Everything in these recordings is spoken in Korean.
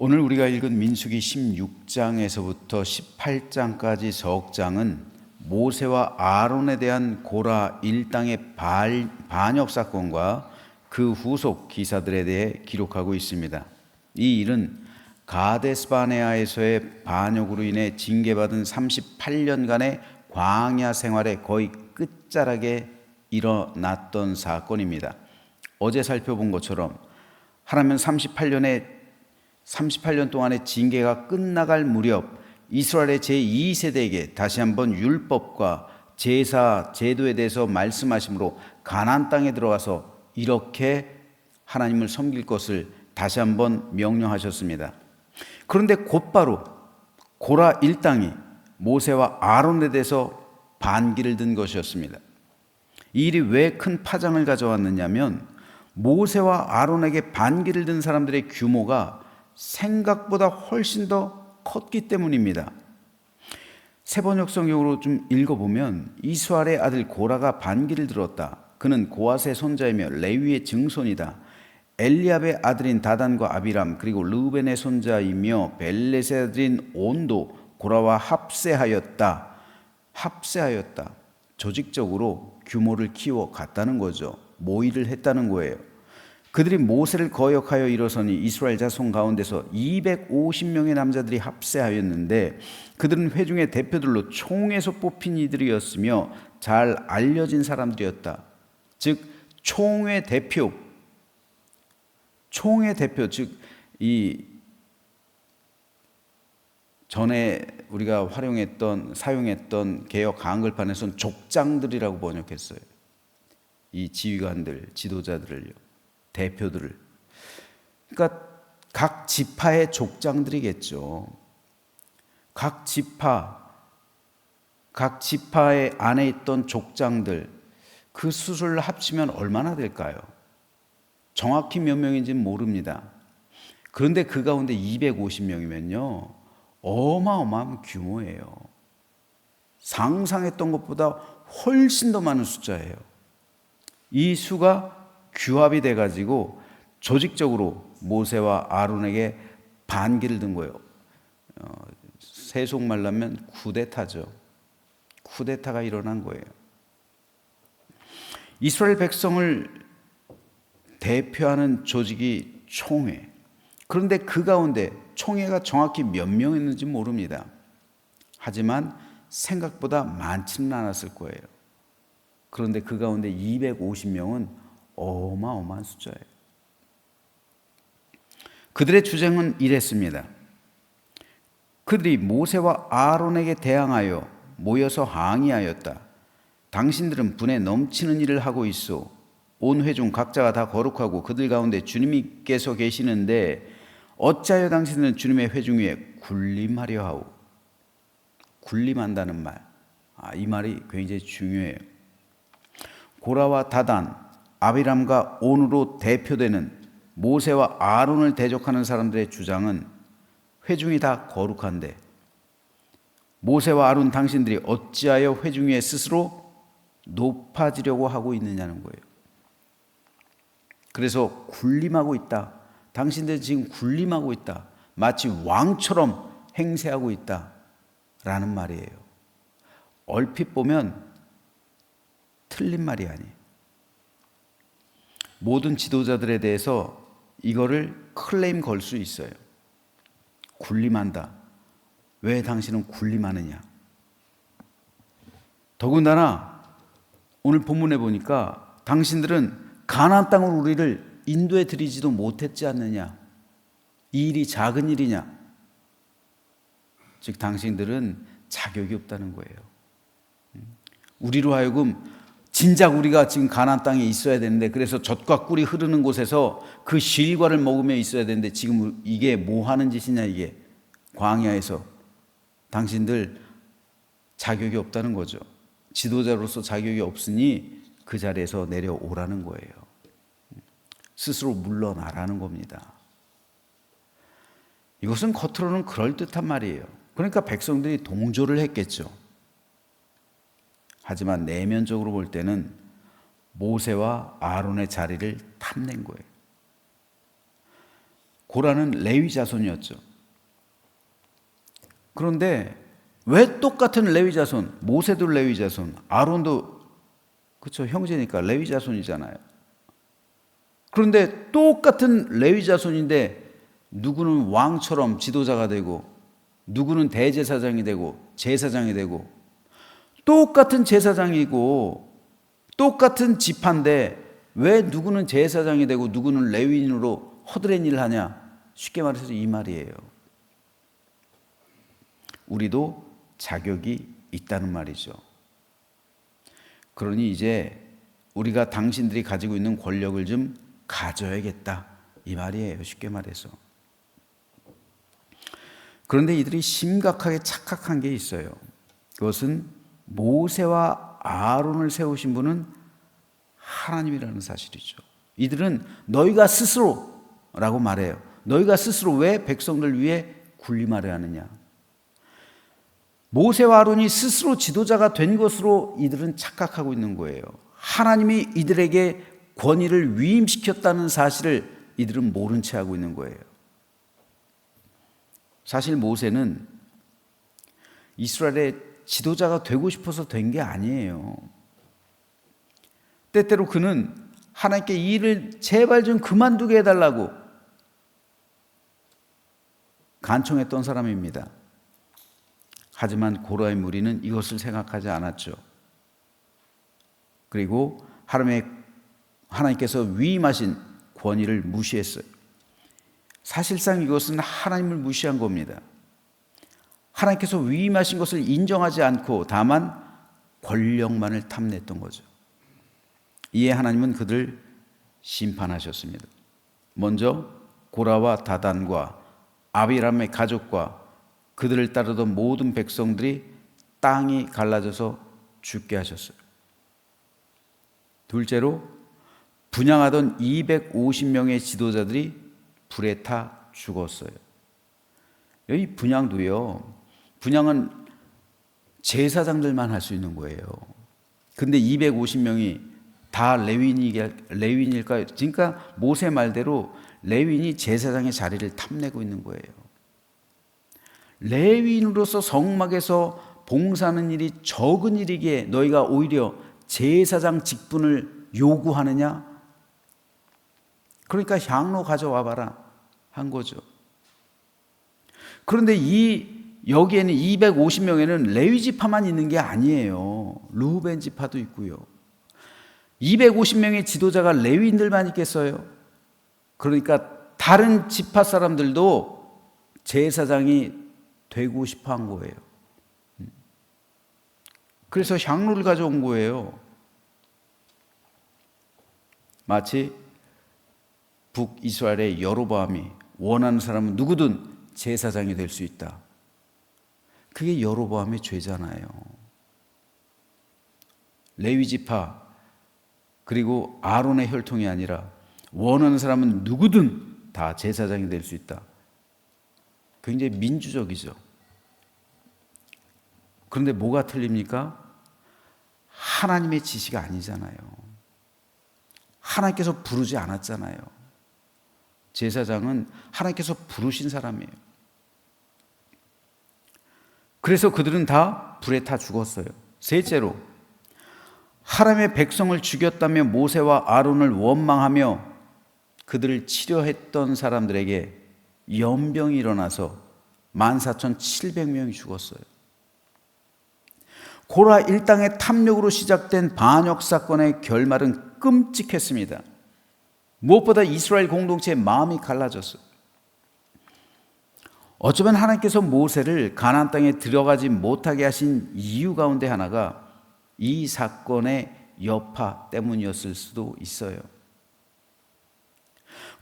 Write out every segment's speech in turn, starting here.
오늘 우리가 읽은 민수기 16장에서부터 18장까지 석장은 모세와 아론에 대한 고라 일당의 반역 사건과 그 후속 기사들에 대해 기록하고 있습니다. 이 일은 가데스바네아에서의 반역으로 인해 징계받은 38년간의 광야 생활의 거의 끝자락에 일어났던 사건입니다. 어제 살펴본 것처럼 하나님은 38년 동안의 징계가 끝나갈 무렵 이스라엘의 제2세대에게 다시 한번 율법과 제사, 제도에 대해서 말씀하심으로 가나안 땅에 들어가서 이렇게 하나님을 섬길 것을 다시 한번 명령하셨습니다. 그런데 곧바로 고라 일당이 모세와 아론에 대해서 반기를 든 것이었습니다. 이 일이 왜 큰 파장을 가져왔느냐면 모세와 아론에게 반기를 든 사람들의 규모가 생각보다 훨씬 더 컸기 때문입니다. 세번역 성경으로 좀 읽어보면 이스라엘의 아들 고라가 반기를 들었다. 그는 고앗의 손자이며 레위의 증손이다. 엘리압의 아들인 다단과 아비람 그리고 르우벤의 손자이며 벨렛의 아들인 온도 고라와 합세하였다. 조직적으로 규모를 키워갔다는 거죠. 모의를 했다는 거예요. 그들이 모세를 거역하여 일어서니 이스라엘 자손 가운데서 250명의 남자들이 합세하였는데 그들은 회중의 대표들로 총에서 뽑힌 이들이었으며 잘 알려진 사람들이었다. 즉 총의 대표, 즉 이 전에 우리가 사용했던 개역 한글판에서는 족장들이라고 번역했어요. 이 지휘관들, 지도자들을요. 대표들을. 그러니까 각 지파의 족장들이겠죠. 각 지파의 안에 있던 족장들, 그 수를 합치면 얼마나 될까요? 정확히 몇 명인지는 모릅니다. 그런데 그 가운데 250명이면요 어마어마한 규모예요. 상상했던 것보다 훨씬 더 많은 숫자예요. 이 수가 규합이 돼가지고 조직적으로 모세와 아론에게 반기를 든 거예요. 세속말로 쿠데타죠. 쿠데타가 일어난 거예요. 이스라엘 백성을 대표하는 조직이 총회. 그런데 그 가운데 총회가 정확히 몇 명이었는지 모릅니다. 하지만 생각보다 많지는 않았을 거예요. 그런데 그 가운데 250명은 어마어마한 숫자예요. 그들의 주장은 이랬습니다. 그들이 모세와 아론에게 대항하여 모여서 항의하였다. 당신들은 분에 넘치는 일을 하고 있어. 온 회중 각자가 다 거룩하고 그들 가운데 주님께서 계시는데 어찌하여 당신들은 주님의 회중 위에 군림하려 하오. 군림한다는 말, 이 말이 굉장히 중요해요. 고라와 다단, 아비람과 온으로 대표되는 모세와 아론을 대적하는 사람들의 주장은 회중이 다 거룩한데 모세와 아론 당신들이 어찌하여 회중 위에 스스로 높아지려고 하고 있느냐는 거예요. 그래서 군림하고 있다. 당신들은 지금 군림하고 있다. 마치 왕처럼 행세하고 있다라는 말이에요. 얼핏 보면 틀린 말이 아니에요. 모든 지도자들에 대해서 이거를 클레임 걸 수 있어요. 군림한다. 왜 당신은 군림하느냐? 더군다나 오늘 본문에 보니까 당신들은 가나안 땅으로 우리를 인도해 드리지도 못했지 않느냐? 이 일이 작은 일이냐? 즉 당신들은 자격이 없다는 거예요. 우리로 하여금 진작 우리가 지금 가나안 땅에 있어야 되는데 그래서 젖과 꿀이 흐르는 곳에서 그 실과를 먹으며 있어야 되는데 지금 이게 뭐 하는 짓이냐 이게 광야에서 당신들 자격이 없다는 거죠. 지도자로서 자격이 없으니 그 자리에서 내려오라는 거예요. 스스로 물러나라는 겁니다. 이것은 겉으로는 그럴듯한 말이에요. 그러니까 백성들이 동조를 했겠죠. 하지만 내면적으로 볼 때는 모세와 아론의 자리를 탐낸 거예요. 고라는 레위 자손이었죠. 그런데 왜 똑같은 레위 자손, 모세도 레위 자손, 아론도 그렇죠, 형제니까 레위 자손이잖아요. 그런데 똑같은 레위 자손인데 누구는 왕처럼 지도자가 되고 누구는 대제사장이 되고 제사장이 되고, 똑같은 제사장이고 똑같은 지파인데 왜 누구는 제사장이 되고 누구는 레위인으로 허드렛 일을 하냐? 쉽게 말해서 이 말이에요. 우리도 자격이 있다는 말이죠. 그러니 이제 우리가 당신들이 가지고 있는 권력을 좀 가져야겠다, 이 말이에요. 쉽게 말해서. 그런데 이들이 심각하게 착각한 게 있어요. 그것은 모세와 아론을 세우신 분은 하나님이라는 사실이죠. 이들은 너희가 스스로라고 말해요. 너희가 스스로 왜 백성들 위해 군림하려 하느냐? 모세와 아론이 스스로 지도자가 된 것으로 이들은 착각하고 있는 거예요. 하나님이 이들에게 권위를 위임시켰다는 사실을 이들은 모른 채 하고 있는 거예요. 사실 모세는 이스라엘의 지도자가 되고 싶어서 된 게 아니에요. 때때로 그는 하나님께 이 일을 제발 좀 그만두게 해달라고 간청했던 사람입니다. 하지만 고라의 무리는 이것을 생각하지 않았죠. 그리고 하나님께서 위임하신 권위를 무시했어요. 사실상 이것은 하나님을 무시한 겁니다. 하나님께서 위임하신 것을 인정하지 않고 다만 권력만을 탐냈던 거죠. 이에 하나님은 그들 심판하셨습니다. 먼저 고라와 다단과 아비람의 가족과 그들을 따르던 모든 백성들이 땅이 갈라져서 죽게 하셨어요. 둘째로 분향하던 250명의 지도자들이 불에 타 죽었어요. 여기 분향도요, 분향은 제사장들만 할 수 있는 거예요. 근데 250명이 다 레위인일까요? 그러니까 모세 말대로 레위인이 제사장의 자리를 탐내고 있는 거예요. 레위인으로서 성막에서 봉사하는 일이 적은 일이기에 너희가 오히려 제사장 직분을 요구하느냐? 그러니까 향로 가져와 봐라 한 거죠. 그런데 여기에는 250명에는 레위 지파만 있는 게 아니에요. 르우벤 지파도 있고요. 250명의 지도자가 레위인들만 있겠어요? 그러니까 다른 지파 사람들도 제사장이 되고 싶어 한 거예요. 그래서 향로를 가져온 거예요. 마치 북이스라엘의 여로보암이 원하는 사람은 누구든 제사장이 될 수 있다. 그게 여로보암의 죄잖아요. 레위 지파 그리고 아론의 혈통이 아니라 원하는 사람은 누구든 다 제사장이 될 수 있다. 굉장히 민주적이죠. 그런데 뭐가 틀립니까? 하나님의 지시가 아니잖아요. 하나님께서 부르지 않았잖아요. 제사장은 하나님께서 부르신 사람이에요. 그래서 그들은 다 불에 타 죽었어요. 셋째로, 하나님의 백성을 죽였다며 모세와 아론을 원망하며 그들을 치려했던 사람들에게 연병이 일어나서 14,700명이 죽었어요. 고라 일당의 탐욕으로 시작된 반역 사건의 결말은 끔찍했습니다. 무엇보다 이스라엘 공동체의 마음이 갈라졌어요. 어쩌면 하나님께서 모세를 가나안 땅에 들어가지 못하게 하신 이유 가운데 하나가 이 사건의 여파 때문이었을 수도 있어요.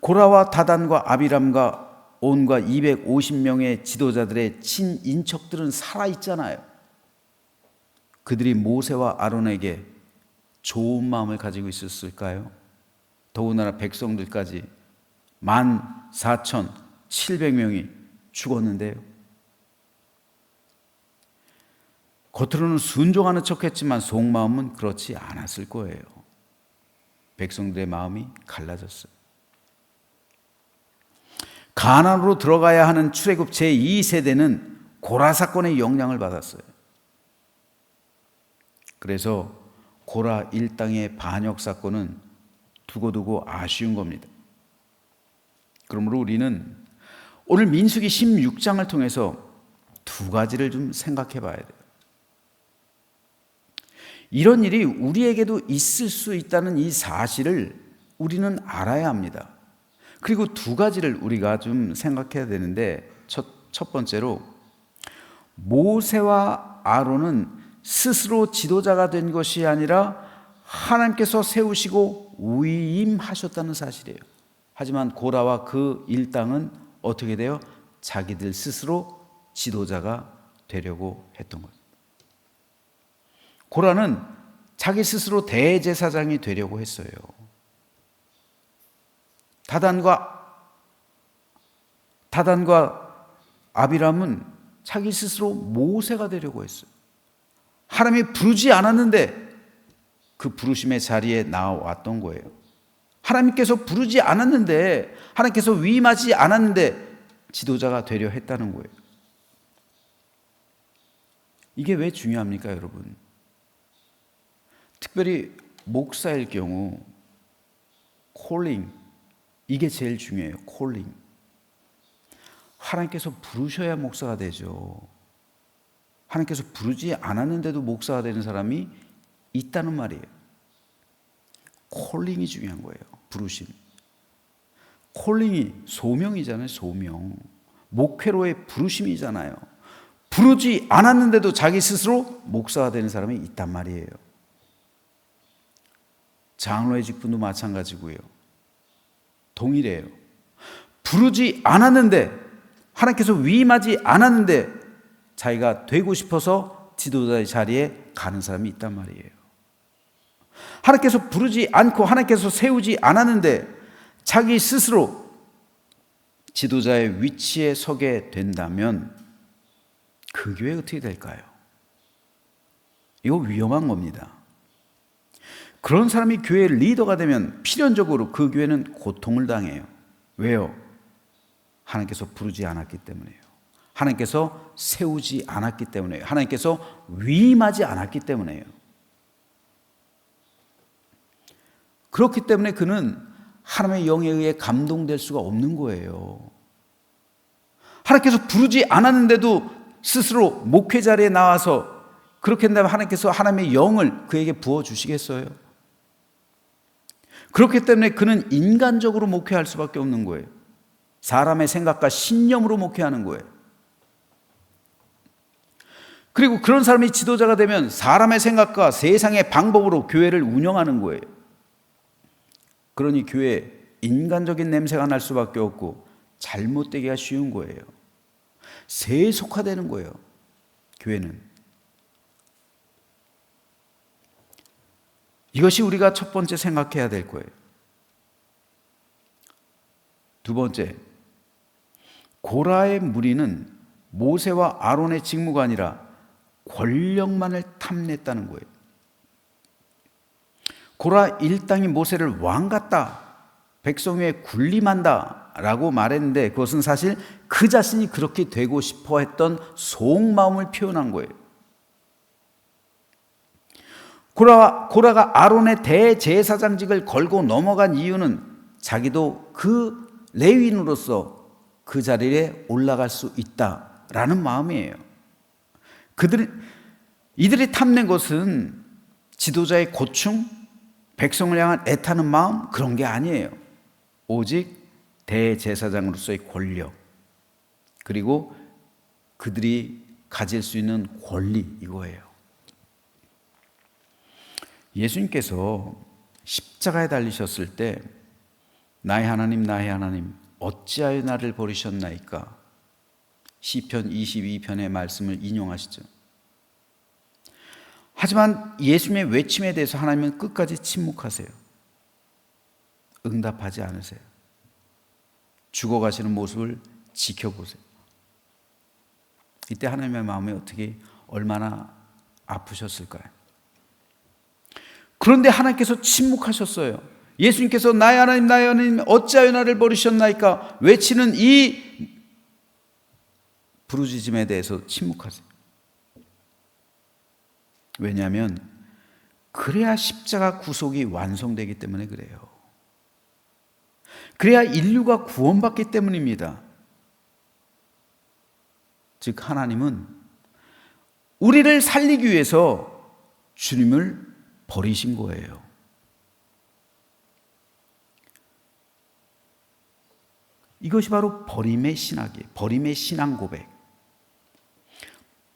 고라와 다단과 아비람과 온과 250명의 지도자들의 친인척들은 살아있잖아요. 그들이 모세와 아론에게 좋은 마음을 가지고 있었을까요? 더군다나 백성들까지 14,700명이 죽었는데요. 겉으로는 순종하는 척했지만 속마음은 그렇지 않았을 거예요. 백성들의 마음이 갈라졌어요. 가나안으로 들어가야 하는 출애굽 제2세대는 고라 사건의 영향을 받았어요. 그래서 고라 일당의 반역 사건은 두고두고 아쉬운 겁니다. 그러므로 우리는 오늘 민수기 16장을 통해서 두 가지를 좀 생각해 봐야 돼요. 이런 일이 우리에게도 있을 수 있다는 이 사실을 우리는 알아야 합니다. 그리고 두 가지를 우리가 좀 생각해야 되는데, 첫 번째로 모세와 아론은 스스로 지도자가 된 것이 아니라 하나님께서 세우시고 위임하셨다는 사실이에요. 하지만 고라와 그 일당은 어떻게 돼요? 자기들 스스로 지도자가 되려고 했던 거예요. 고라는 자기 스스로 대제사장이 되려고 했어요. 다단과 아비람은 자기 스스로 모세가 되려고 했어요. 하나님이 부르지 않았는데 그 부르심의 자리에 나왔던 거예요. 하나님께서 부르지 않았는데, 하나님께서 위임하지 않았는데 지도자가 되려 했다는 거예요. 이게 왜 중요합니까, 여러분? 특별히 목사일 경우 콜링, 이게 제일 중요해요. 콜링. 하나님께서 부르셔야 목사가 되죠. 하나님께서 부르지 않았는데도 목사가 되는 사람이 있다는 말이에요. 콜링이 중요한 거예요. 부르심. 콜링이 소명이잖아요. 소명. 목회로의 부르심이잖아요. 부르지 않았는데도 자기 스스로 목사가 되는 사람이 있단 말이에요. 장로의 직분도 마찬가지고요. 동일해요. 부르지 않았는데, 하나님께서 위임하지 않았는데 자기가 되고 싶어서 지도자의 자리에 가는 사람이 있단 말이에요. 하나님께서 부르지 않고 하나님께서 세우지 않았는데 자기 스스로 지도자의 위치에 서게 된다면 그 교회 어떻게 될까요? 이거 위험한 겁니다. 그런 사람이 교회 리더가 되면 필연적으로 그 교회는 고통을 당해요. 왜요? 하나님께서 부르지 않았기 때문에요. 하나님께서 세우지 않았기 때문에요. 하나님께서 위임하지 않았기 때문에요. 그렇기 때문에 그는 하나님의 영에 의해 감동될 수가 없는 거예요. 하나님께서 부르지 않았는데도 스스로 목회 자리에 나와서 그렇게 된다면 하나님께서 하나님의 영을 그에게 부어주시겠어요? 그렇기 때문에 그는 인간적으로 목회할 수밖에 없는 거예요. 사람의 생각과 신념으로 목회하는 거예요. 그리고 그런 사람이 지도자가 되면 사람의 생각과 세상의 방법으로 교회를 운영하는 거예요. 그러니 교회에 인간적인 냄새가 날 수밖에 없고 잘못되기가 쉬운 거예요. 세속화되는 거예요. 교회는. 이것이 우리가 첫 번째 생각해야 될 거예요. 두 번째, 고라의 무리는 모세와 아론의 직무가 아니라 권력만을 탐냈다는 거예요. 고라 일당이 모세를 왕 같다, 백성 위에 군림한다 라고 말했는데 그것은 사실 그 자신이 그렇게 되고 싶어 했던 속마음을 표현한 거예요. 고라가 아론의 대제사장직을 걸고 넘어간 이유는 자기도 그 레위인으로서 그 자리에 올라갈 수 있다라는 마음이에요. 이들이 탐낸 것은 지도자의 고충, 백성을 향한 애타는 마음, 그런 게 아니에요. 오직 대제사장으로서의 권력, 그리고 그들이 가질 수 있는 권리, 이거예요. 예수님께서 십자가에 달리셨을 때 나의 하나님 나의 하나님 어찌하여 나를 버리셨나이까, 시편 22편의 말씀을 인용하시죠. 하지만 예수님의 외침에 대해서 하나님은 끝까지 침묵하세요. 응답하지 않으세요. 죽어가시는 모습을 지켜보세요. 이때 하나님의 마음이 어떻게 얼마나 아프셨을까요? 그런데 하나님께서 침묵하셨어요. 예수님께서 나의 하나님 어찌하여 나를 버리셨나이까 외치는 이 부르짖음에 대해서 침묵하세요. 왜냐하면 그래야 십자가 구속이 완성되기 때문에 그래요. 그래야 인류가 구원받기 때문입니다. 즉 하나님은 우리를 살리기 위해서 주님을 버리신 거예요. 이것이 바로 버림의 신학이에요. 버림의 신앙 고백.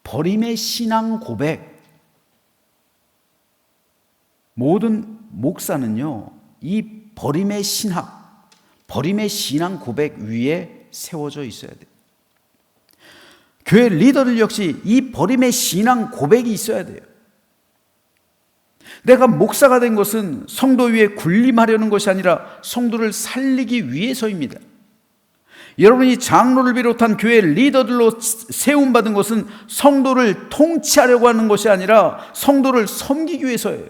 버림의 신앙 고백. 모든 목사는요, 이 버림의 신학, 버림의 신앙 고백 위에 세워져 있어야 돼요. 교회 리더들 역시 이 버림의 신앙 고백이 있어야 돼요. 내가 목사가 된 것은 성도 위에 군림하려는 것이 아니라 성도를 살리기 위해서입니다. 여러분이 장로를 비롯한 교회 리더들로 세움받은 것은 성도를 통치하려고 하는 것이 아니라 성도를 섬기기 위해서예요.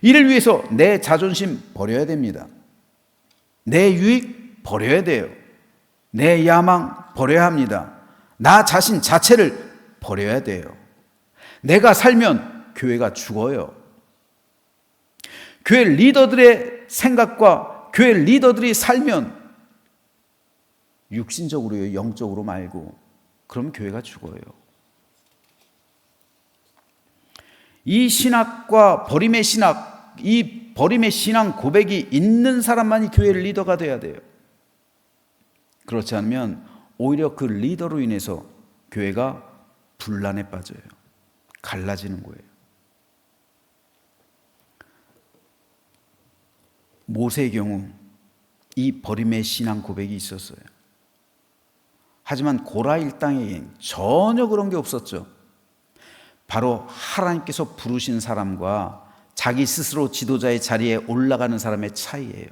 이를 위해서 내 자존심 버려야 됩니다. 내 유익 버려야 돼요. 내 야망 버려야 합니다. 나 자신 자체를 버려야 돼요. 내가 살면 교회가 죽어요. 교회 리더들의 생각과 교회 리더들이 살면 육신적으로요, 영적으로 말고, 그럼 교회가 죽어요. 이 신학과 버림의 신학, 이 버림의 신앙 고백이 있는 사람만이 교회 리더가 돼야 돼요. 그렇지 않으면 오히려 그 리더로 인해서 교회가 분란에 빠져요. 갈라지는 거예요. 모세의 경우 이 버림의 신앙 고백이 있었어요. 하지만 고라 일당에겐 전혀 그런 게 없었죠. 바로 하나님께서 부르신 사람과 자기 스스로 지도자의 자리에 올라가는 사람의 차이예요.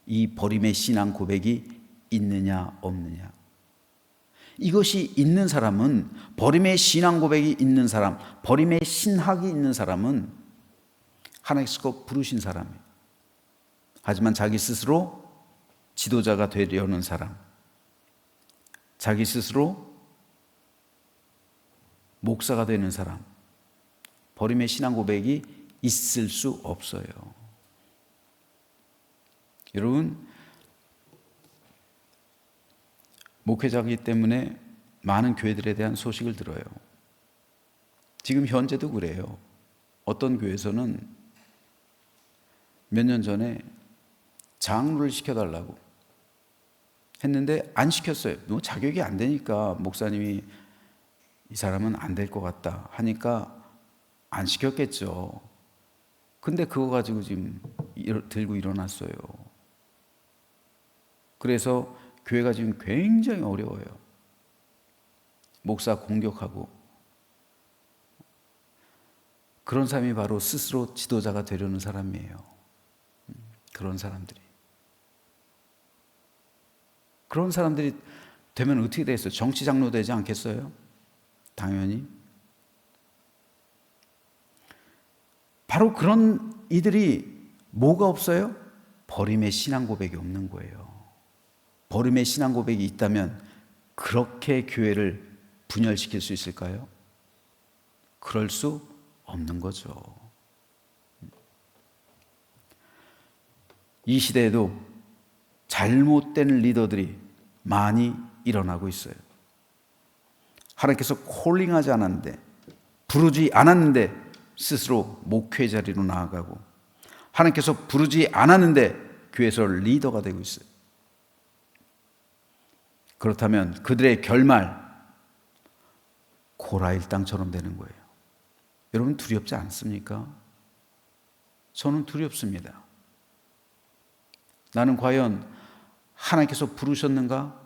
이 버림의 신앙 고백이 있느냐 없느냐. 이것이 있는 사람은, 버림의 신앙 고백이 있는 사람, 버림의 신학이 있는 사람은 하나님께서 부르신 사람이에요. 하지만 자기 스스로 지도자가 되려는 사람, 자기 스스로 목사가 되는 사람, 버림의 신앙 고백이 있을 수 없어요. 여러분, 목회자이기 때문에 많은 교회들에 대한 소식을 들어요. 지금 현재도 그래요. 어떤 교회에서는 몇 년 전에 장로를 시켜달라고 했는데 안 시켰어요. 뭐 자격이 안 되니까, 목사님이 이 사람은 안 될 것 같다 하니까 안 시켰겠죠. 근데 그거 가지고 지금 들고 일어났어요. 그래서 교회가 지금 굉장히 어려워요. 목사 공격하고. 그런 사람이 바로 스스로 지도자가 되려는 사람이에요. 그런 사람들이. 그런 사람들이 되면 어떻게 되겠어요? 정치 장로 되지 않겠어요? 당연히. 바로 그런 이들이 뭐가 없어요? 버림의 신앙 고백이 없는 거예요. 버림의 신앙 고백이 있다면 그렇게 교회를 분열시킬 수 있을까요? 그럴 수 없는 거죠. 이 시대에도 잘못된 리더들이 많이 일어나고 있어요. 하나님께서 콜링하지 않았는데, 부르지 않았는데 스스로 목회 자리로 나아가고, 하나님께서 부르지 않았는데 교회에서 리더가 되고 있어요. 그렇다면 그들의 결말, 고라 일당처럼 되는 거예요. 여러분 두렵지 않습니까? 저는 두렵습니다. 나는 과연 하나님께서 부르셨는가?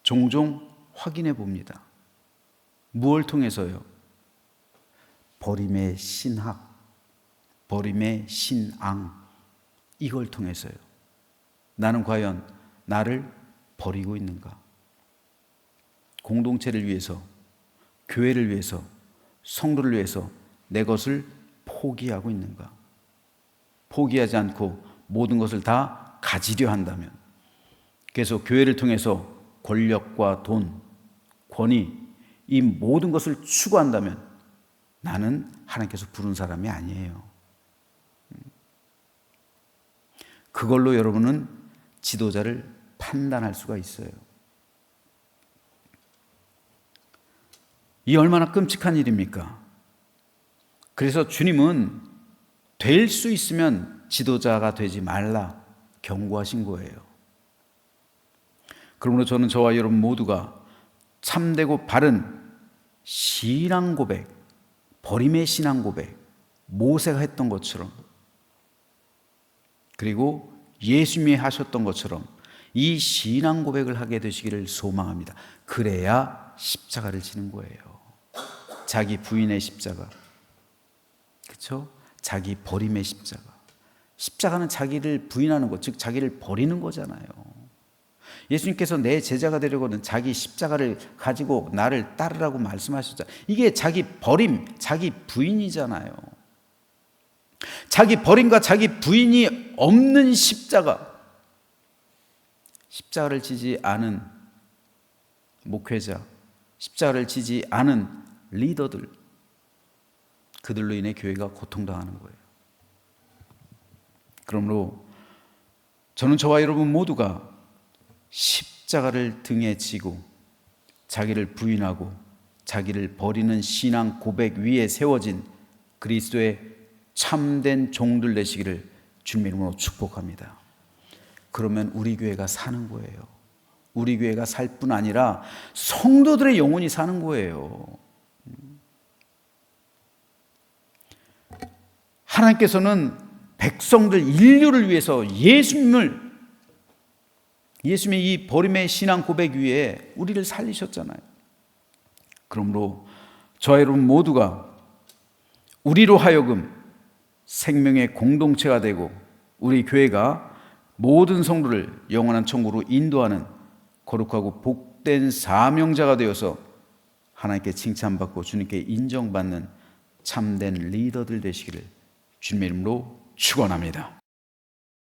종종 확인해 봅니다. 무엇을 통해서요? 버림의 신학, 버림의 신앙, 이걸 통해서요. 나는 과연 나를 버리고 있는가? 공동체를 위해서, 교회를 위해서, 성도를 위해서 내 것을 포기하고 있는가? 포기하지 않고 모든 것을 다 가지려 한다면, 그래서 교회를 통해서 권력과 돈, 권위, 이 모든 것을 추구한다면 나는 하나님께서 부른 사람이 아니에요. 그걸로 여러분은 지도자를 판단할 수가 있어요. 이 얼마나 끔찍한 일입니까? 그래서 주님은 될 수 있으면 지도자가 되지 말라 경고하신 거예요. 그러므로 저는 저와 여러분 모두가 참되고 바른 신앙 고백, 버림의 신앙 고백, 모세가 했던 것처럼, 그리고 예수님이 하셨던 것처럼 이 신앙 고백을 하게 되시기를 소망합니다. 그래야 십자가를 지는 거예요. 자기 부인의 십자가, 그렇죠? 자기 버림의 십자가. 십자가는 자기를 부인하는 것, 즉 자기를 버리는 거잖아요. 예수님께서 내 제자가 되려고는 자기 십자가를 가지고 나를 따르라고 말씀하셨잖아요. 이게 자기 버림, 자기 부인이잖아요. 자기 버림과 자기 부인이 없는 십자가, 십자가를 지지 않은 목회자, 십자가를 지지 않은 리더들, 그들로 인해 교회가 고통당하는 거예요. 그러므로 저는 저와 여러분 모두가 십자가를 등에 지고 자기를 부인하고 자기를 버리는 신앙 고백 위에 세워진 그리스도의 참된 종들 되시기를 주님의 이름으로 축복합니다. 그러면 우리 교회가 사는 거예요. 우리 교회가 살 뿐 아니라 성도들의 영혼이 사는 거예요. 하나님께서는 백성들, 인류를 위해서 예수님의 이 버림의 신앙 고백 위에 우리를 살리셨잖아요. 그러므로 저와 여러분 모두가 우리로 하여금 생명의 공동체가 되고 우리 교회가 모든 성도를 영원한 천국으로 인도하는 거룩하고 복된 사명자가 되어서 하나님께 칭찬받고 주님께 인정받는 참된 리더들 되시기를 주님의 이름으로 축원합니다.